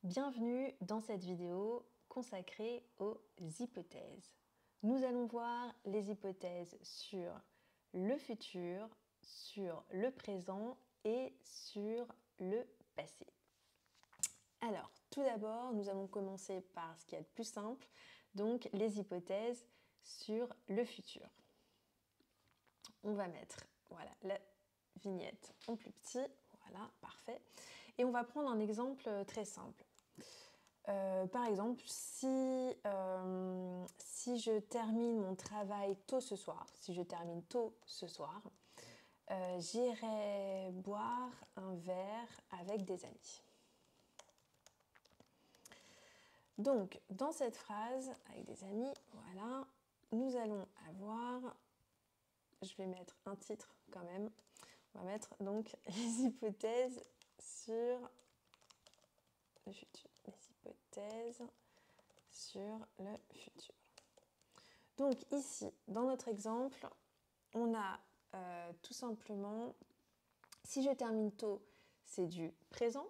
Bienvenue dans cette vidéo consacrée aux hypothèses. Nous allons voir les hypothèses sur le futur, sur le présent et sur le passé. Alors, tout d'abord, nous allons commencer par ce qu'il y a de plus simple, donc les hypothèses sur le futur. On va mettre voilà, la vignette en plus petit, voilà, parfait. Et on va prendre un exemple très simple. Par exemple, si je termine mon travail tôt ce soir, j'irai boire un verre avec des amis. Donc, dans cette phrase, avec des amis, voilà, nous allons avoir, je vais mettre un titre quand même, on va mettre donc les hypothèses sur le futur. Les hypothèses sur le futur. Donc ici, dans notre exemple, on a tout simplement, si je termine tôt, c'est du présent.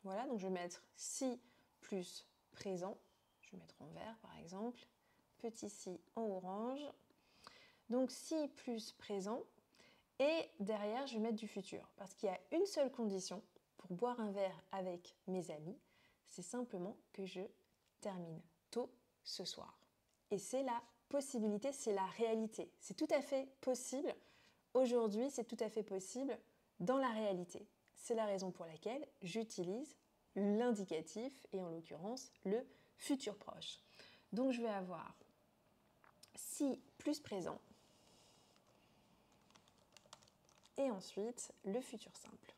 Voilà, donc je vais mettre si plus présent. Je vais mettre en vert par exemple. Petit si en orange. Donc si plus présent. Et derrière, je vais mettre du futur. Parce qu'il y a une seule condition pour boire un verre avec mes amis. C'est simplement que je termine tôt ce soir. Et c'est la possibilité, c'est la réalité. C'est tout à fait possible. Aujourd'hui, c'est tout à fait possible dans la réalité. C'est la raison pour laquelle j'utilise l'indicatif et en l'occurrence le futur proche. Donc je vais avoir si plus présent et ensuite le futur simple.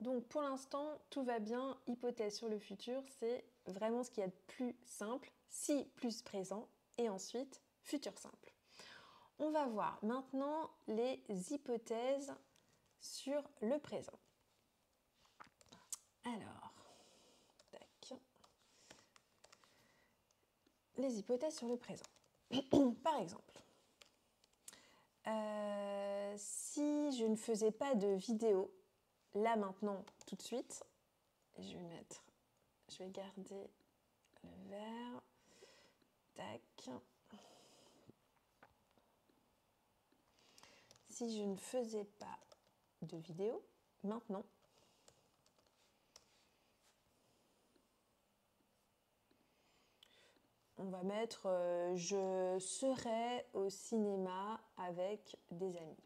Donc pour l'instant, tout va bien. Hypothèse sur le futur, c'est vraiment ce qu'il y a de plus simple. Si plus présent et ensuite futur simple. On va voir maintenant les hypothèses sur le présent. Alors, tac. Les hypothèses sur le présent. Par exemple, si je ne faisais pas de vidéo, là maintenant, tout de suite, je vais garder le vert, tac. Si je ne faisais pas de vidéo, maintenant, on va mettre je serai au cinéma avec des amis.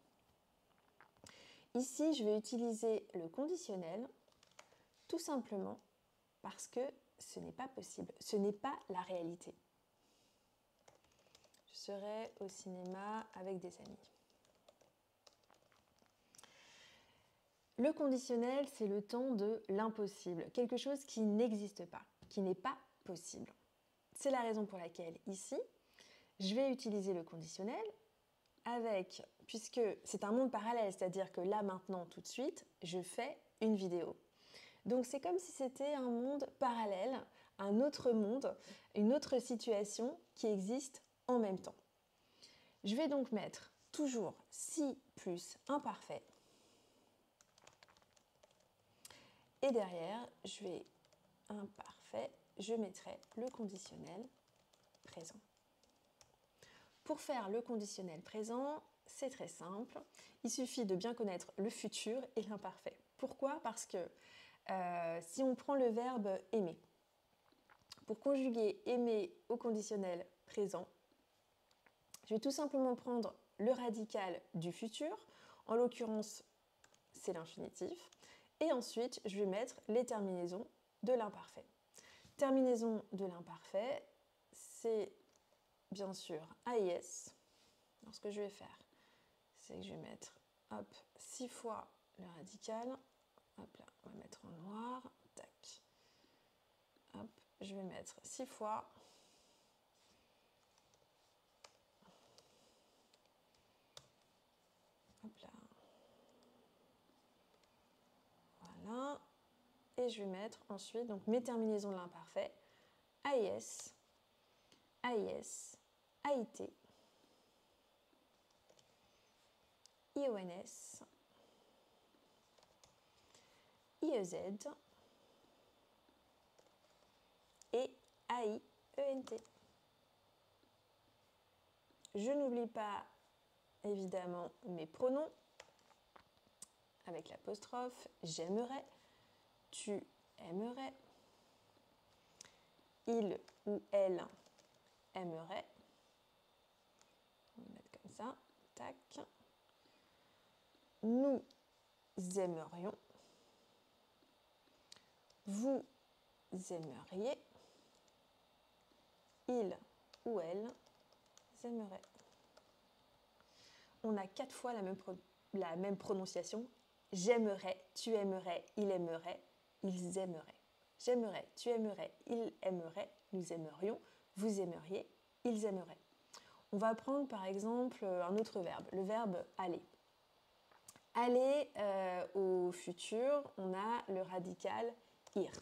Ici, je vais utiliser le conditionnel tout simplement parce que ce n'est pas possible, ce n'est pas la réalité. Je serai au cinéma avec des amis. Le conditionnel, c'est le temps de l'impossible, quelque chose qui n'existe pas, qui n'est pas possible. C'est la raison pour laquelle ici, je vais utiliser le conditionnel puisque c'est un monde parallèle, c'est-à-dire que là, maintenant, tout de suite, je fais une vidéo. Donc c'est comme si c'était un monde parallèle, un autre monde, une autre situation qui existe en même temps. Je vais donc mettre toujours si plus imparfait. Et derrière, je mettrai le conditionnel présent. Pour faire le conditionnel présent, c'est très simple. Il suffit de bien connaître le futur et l'imparfait. Pourquoi ? Parce que si on prend le verbe aimer, pour conjuguer aimer au conditionnel présent, je vais tout simplement prendre le radical du futur, en l'occurrence c'est l'infinitif, et ensuite je vais mettre les terminaisons de l'imparfait. Terminaison de l'imparfait, c'est bien sûr AIS. Alors ce que je vais faire, c'est que je vais mettre 6 fois le radical. Hop là, on va mettre en noir. Tac. Hop, je vais mettre 6 fois. Hop là. Voilà. Et je vais mettre ensuite donc mes terminaisons de l'imparfait. AIS, AIS, AIT, IONS, IEZ et AIENT. Je n'oublie pas évidemment mes pronoms avec l'apostrophe, j'aimerais, tu aimerais, il ou elle aimerait. On va mettre comme ça, tac. Nous aimerions, vous aimeriez, il ou elle aimerait. On a 4 fois la même prononciation. J'aimerais, tu aimerais, il aimerait, ils aimeraient. J'aimerais, tu aimerais, il aimerait, nous aimerions, vous aimeriez, ils aimeraient. On va prendre par exemple un autre verbe, le verbe aller. Aller au futur, on a le radical ir.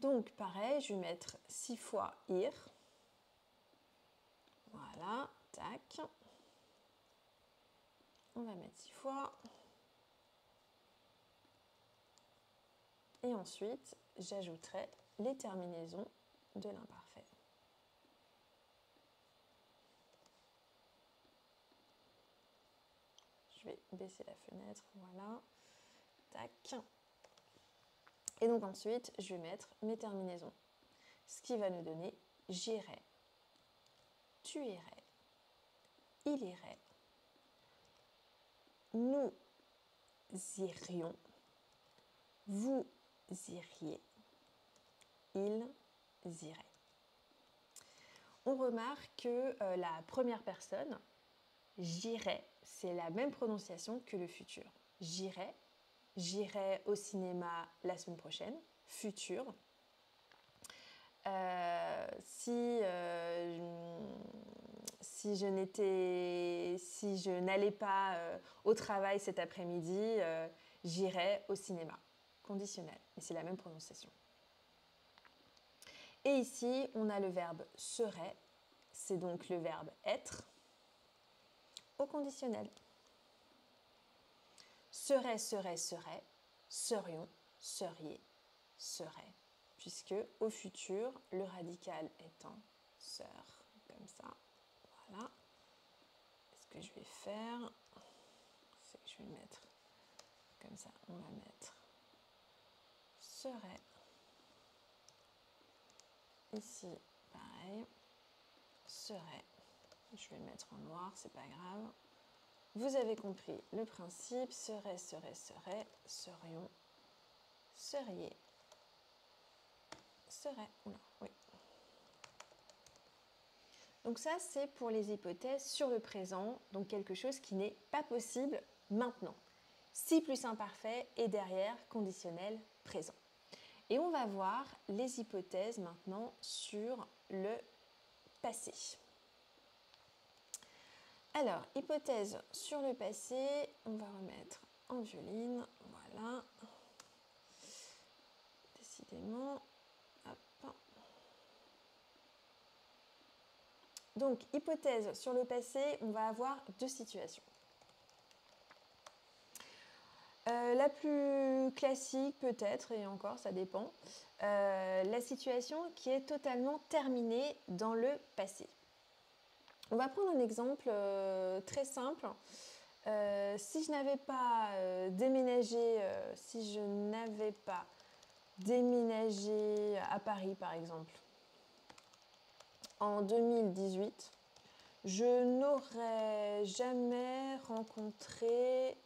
Donc pareil, je vais mettre 6 fois ir. Voilà, tac. On va mettre 6 fois. Et ensuite, j'ajouterai les terminaisons de l'imparfait. Je vais baisser la fenêtre, voilà. Tac. Et donc ensuite, je vais mettre mes terminaisons. Ce qui va nous donner j'irai, tu irais, il irait, nous irions, vous iriez, ils iraient. On remarque que la première personne, j'irai, c'est la même prononciation que le futur. J'irai, j'irai au cinéma la semaine prochaine, futur. Si je n'allais pas au travail cet après-midi, j'irai au cinéma. Conditionnel, mais c'est la même prononciation. Et ici, on a le verbe serait, c'est donc le verbe être, au conditionnel. Serait, serait, serait, serions, seriez, serait, puisque au futur, le radical étant sœur, comme ça. Voilà. Ce que je vais faire, c'est que je vais mettre comme ça. On va mettre serait. Ici, pareil. Serait. Je vais mettre en noir, c'est pas grave. Vous avez compris le principe. Serait, serait, serait, serions, seriez, serait. Oula, oui. Donc ça, c'est pour les hypothèses sur le présent, donc quelque chose qui n'est pas possible maintenant. Si plus imparfait et derrière conditionnel présent. Et on va voir les hypothèses maintenant sur le passé. Alors, hypothèse sur le passé, on va remettre en violine, voilà. Décidément. Hop. Donc, hypothèse sur le passé, on va avoir 2 situations. La plus classique peut-être, et encore ça dépend, la situation qui est totalement terminée dans le passé. On va prendre un exemple très simple. Si je n'avais pas déménagé à Paris par exemple, en 2018, je n'aurais jamais rencontré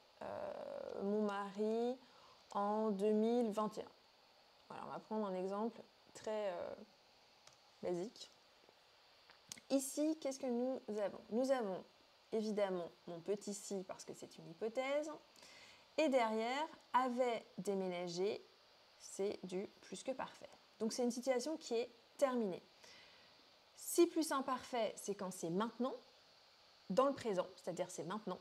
mon mari en 2021. Voilà, on va prendre un exemple très basique. Ici, qu'est-ce que nous avons? Nous avons évidemment mon petit si parce que c'est une hypothèse. Et derrière, avait déménagé, c'est du plus que parfait. Donc c'est une situation qui est terminée. Si plus imparfait, c'est quand c'est maintenant, dans le présent, c'est-à-dire c'est maintenant.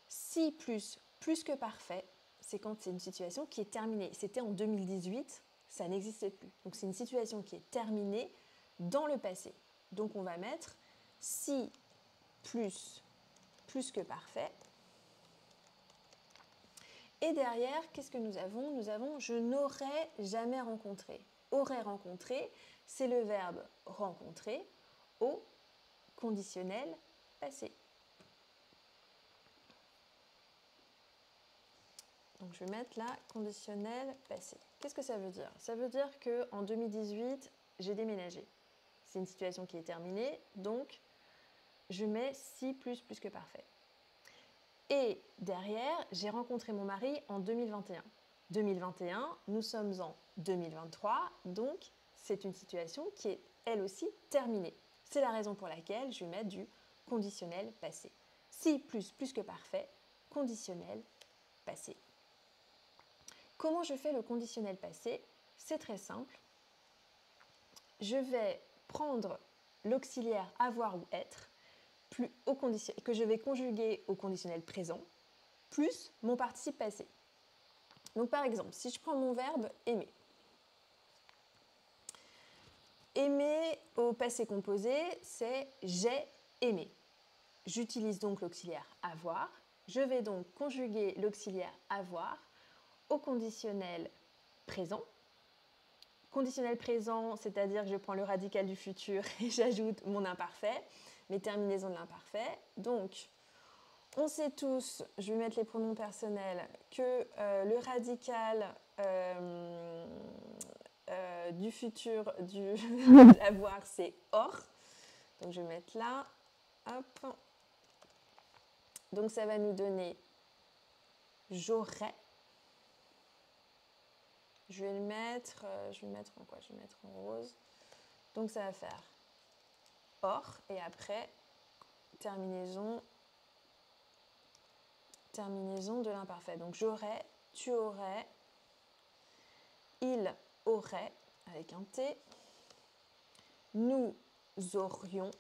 Si plus que parfait, c'est quand c'est une situation qui est terminée. C'était en 2018, ça n'existe plus. Donc c'est une situation qui est terminée dans le passé. Donc on va mettre si plus que parfait. Et derrière, qu'est-ce que nous avons? Nous avons « je n'aurais jamais rencontré ». Aurait rencontré, c'est le verbe rencontrer au conditionnel passé. Donc je vais mettre là conditionnel passé. Qu'est-ce que ça veut dire? Ça veut dire qu'en 2018, j'ai déménagé. C'est une situation qui est terminée, donc je mets si plus que parfait. Et derrière, j'ai rencontré mon mari en 2021. 2021, nous sommes en 2023, donc c'est une situation qui est elle aussi terminée. C'est la raison pour laquelle je vais mettre du conditionnel passé. Si plus que parfait, conditionnel passé. Comment je fais le conditionnel passé? C'est très simple. Je vais prendre l'auxiliaire avoir ou être que je vais conjuguer au conditionnel présent plus mon participe passé. Donc par exemple, si je prends mon verbe aimer. Aimer au passé composé, c'est j'ai aimé. J'utilise donc l'auxiliaire avoir. Je vais donc conjuguer l'auxiliaire avoir au conditionnel présent. Conditionnel présent, c'est-à-dire que je prends le radical du futur et j'ajoute mon imparfait, mes terminaisons de l'imparfait. Donc, on sait tous, je vais mettre les pronoms personnels, que le radical du futur du l'avoir, c'est or. Donc, je vais mettre là. Hop. Donc, ça va nous donner j'aurais. Je vais le mettre, en quoi? Je vais mettre en rose. Donc ça va faire or et après terminaison de l'imparfait. Donc j'aurais, tu aurais, il aurait avec un T, nous aurions,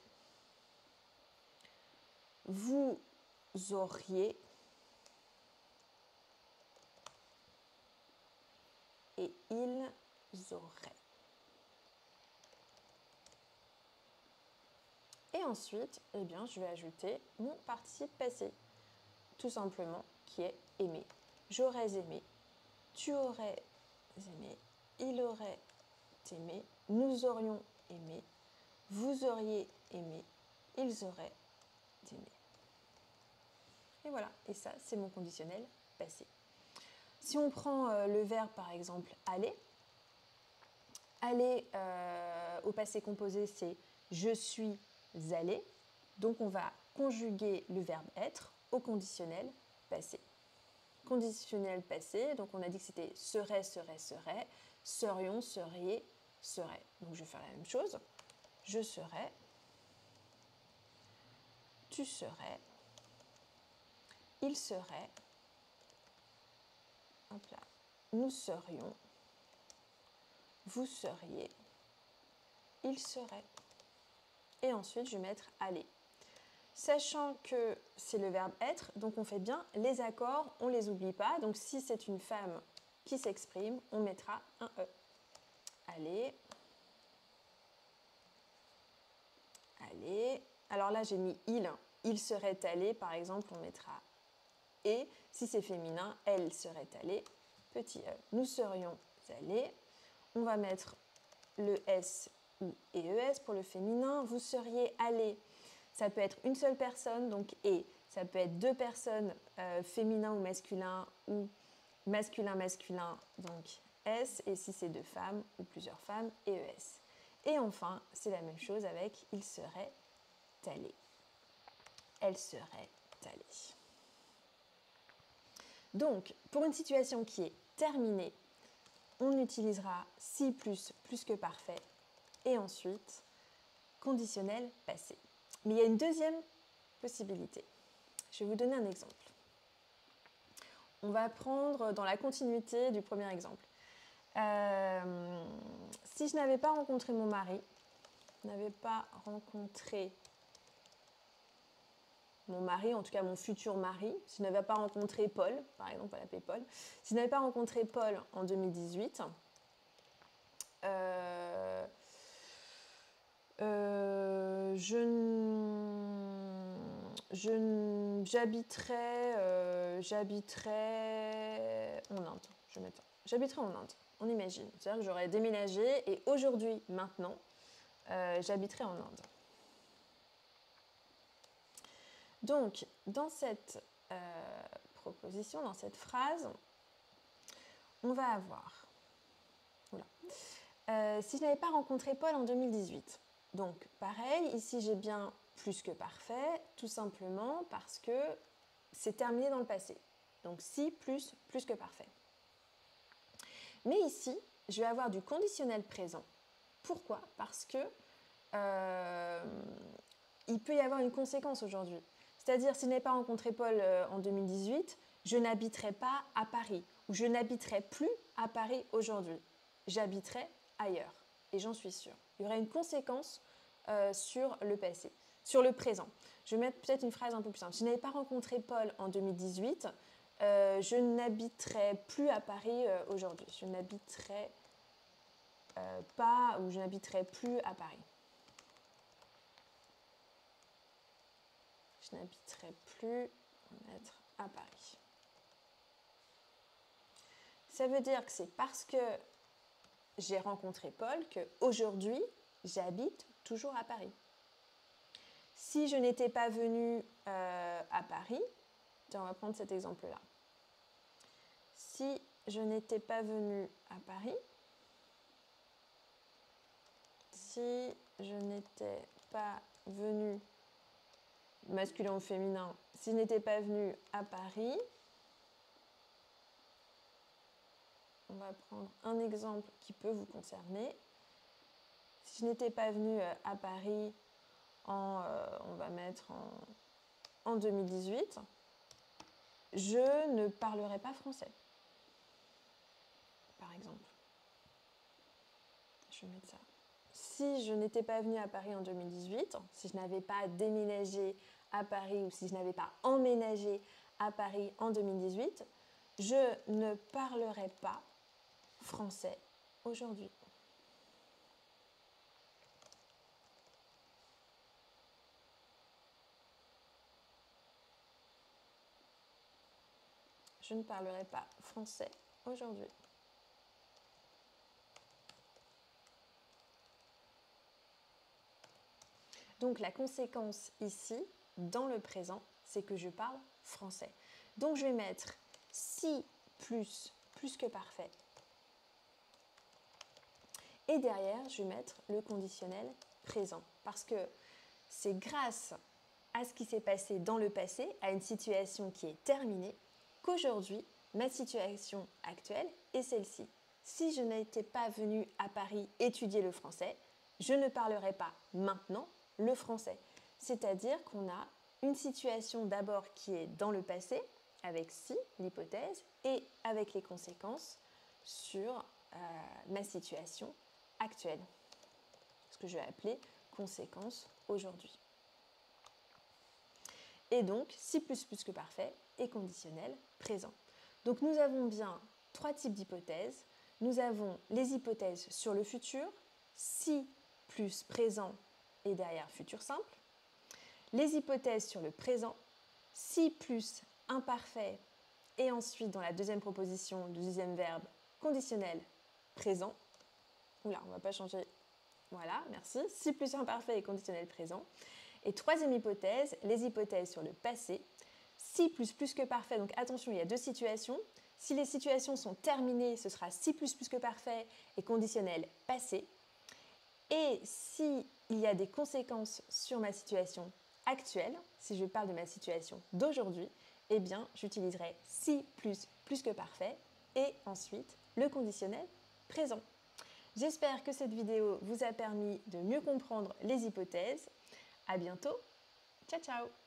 vous auriez et ils auraient. Et ensuite, eh bien, je vais ajouter mon participe passé, tout simplement, qui est aimé. J'aurais aimé, tu aurais aimé, il aurait aimé, nous aurions aimé, vous auriez aimé, ils auraient aimé. Et voilà, et ça, c'est mon conditionnel passé. Si on prend le verbe, par exemple, aller, aller au passé composé, c'est je suis allé. Donc, on va conjuguer le verbe être au conditionnel passé. Conditionnel passé, donc on a dit que c'était serait, serait, serait, serions, seriez, serait. Donc, je vais faire la même chose. Je serais, tu serais, il serait, hop là, nous serions, vous seriez, il serait. Et ensuite, je vais mettre aller. Sachant que c'est le verbe être, donc on fait bien les accords, on ne les oublie pas. Donc si c'est une femme qui s'exprime, on mettra un E. Aller. Aller. Alors là, j'ai mis il serait allé, par exemple, on mettra et. Si c'est féminin, elle serait allée, petit E. Nous serions allés. On va mettre le S ou ES pour le féminin. Vous seriez allés. Ça peut être une seule personne, donc et. Ça peut être deux personnes, féminin ou masculin, donc S. Et si c'est deux femmes ou plusieurs femmes, ES. Et enfin, c'est la même chose avec il serait allé. Elle serait allée. Donc, pour une situation qui est terminée, on utilisera si plus que parfait et ensuite conditionnel passé. Mais il y a une deuxième possibilité. Je vais vous donner un exemple. On va prendre dans la continuité du premier exemple. Si je n'avais pas rencontré mon mari, en tout cas mon futur mari, si je n'avais pas rencontré Paul, par exemple, on va l'appeler Paul, si je n'avais pas rencontré Paul en 2018, j'habiterais en Inde. Je vais mettre ça. J'habiterai en Inde, on imagine. C'est-à-dire que j'aurais déménagé et aujourd'hui, maintenant, j'habiterai en Inde. Donc, dans cette proposition, dans cette phrase, on va avoir... si je n'avais pas rencontré Paul en 2018. Donc, pareil, ici j'ai bien plus que parfait, tout simplement parce que c'est terminé dans le passé. Donc, si plus que parfait. Mais ici, je vais avoir du conditionnel présent. Pourquoi? Parce que il peut y avoir une conséquence aujourd'hui. C'est-à-dire, si je n'avais pas rencontré Paul en 2018, je n'habiterai pas à Paris, ou je n'habiterai plus à Paris aujourd'hui. J'habiterai ailleurs, et j'en suis sûre. Il y aurait une conséquence sur le passé, sur le présent. Je vais mettre peut-être une phrase un peu plus simple. Si je n'avais pas rencontré Paul en 2018, je n'habiterai plus à Paris aujourd'hui. Je n'habiterai pas, ou je n'habiterai plus à Paris. Je n'habiterai plus à Paris. Ça veut dire que c'est parce que j'ai rencontré Paul qu'aujourd'hui, j'habite toujours à Paris. Si je n'étais pas venue à Paris, tiens, on va prendre cet exemple-là. Si je n'étais pas venue à Paris, si je n'étais pas venue, masculin ou féminin, si je n'étais pas venue à Paris, on va prendre un exemple qui peut vous concerner. Si je n'étais pas venue à Paris on va mettre en 2018, je ne parlerais pas français, par exemple. Je vais mettre ça. Si je n'étais pas venue à Paris en 2018, si je n'avais pas déménagé à Paris ou si je n'avais pas emménagé à Paris en 2018, je ne parlerais pas français aujourd'hui. Je ne parlerai pas français aujourd'hui. Donc la conséquence ici, dans le présent, c'est que je parle français. Donc je vais mettre si plus que parfait. Et derrière, je vais mettre le conditionnel présent. Parce que c'est grâce à ce qui s'est passé dans le passé, à une situation qui est terminée, qu'aujourd'hui, ma situation actuelle est celle-ci. Si je n'étais pas venue à Paris étudier le français, je ne parlerais pas maintenant le français. C'est-à-dire qu'on a une situation d'abord qui est dans le passé, avec si, l'hypothèse, et avec les conséquences sur ma situation actuelle. Ce que je vais appeler conséquences aujourd'hui. Et donc, si plus que parfait et conditionnel présent. Donc nous avons bien trois types d'hypothèses. Nous avons les hypothèses sur le futur, si plus présent et derrière futur simple. Les hypothèses sur le présent, si plus imparfait et ensuite dans la deuxième proposition du deuxième verbe conditionnel présent. Oula, on ne va pas changer. Voilà, merci. Si plus imparfait et conditionnel présent. Et troisième hypothèse, les hypothèses sur le passé. Si plus que parfait, donc attention, il y a deux situations. Si les situations sont terminées, ce sera si plus que parfait et conditionnel passé. Et s'il y a des conséquences sur ma situation actuelle, si je parle de ma situation d'aujourd'hui, eh bien, j'utiliserai si plus que parfait et ensuite le conditionnel présent. J'espère que cette vidéo vous a permis de mieux comprendre les hypothèses. À bientôt. Ciao, ciao!